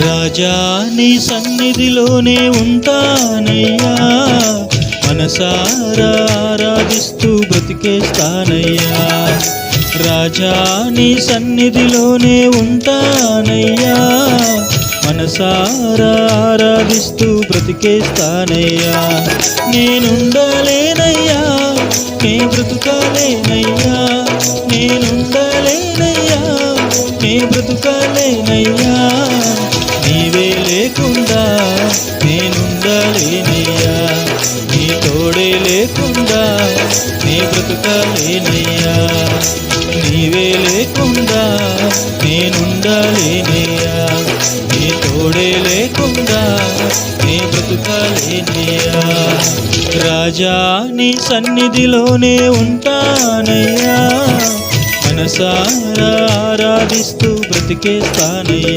రాజా నీ సన్నిధిలోనే ఉంటానయ్యా, మనసారా ఆరాధిస్తూ బ్రతికేస్తానయ్యా. రాజా నీ సన్నిధిలోనే ఉంటానయ్యా, మనసారా ఆరాధిస్తూ బ్రతికేస్తానయ్యా. నేనుండలేనయ్యా, నే బ్రతుకాలేనయ్యా, నేనుండలేనయ్యా, నే బ్రతుకాలేనయ్యా. నీవే లేకుండా నేనుండలేనయ్యా, నీ తోడే లేకుండా నే బ్రతుకాలేనయ్యా. నీవే లేకుండా నేనుండలేనయ్యా, నీ తోడే లేకుండా నే బ్రతుకాలేనయ్యా. రాజా నీ సన్నిధిలోనే ఉంటానయ్యా, మనసారా ఆరాధిస్తూ బ్రతికేస్తానయ్యా.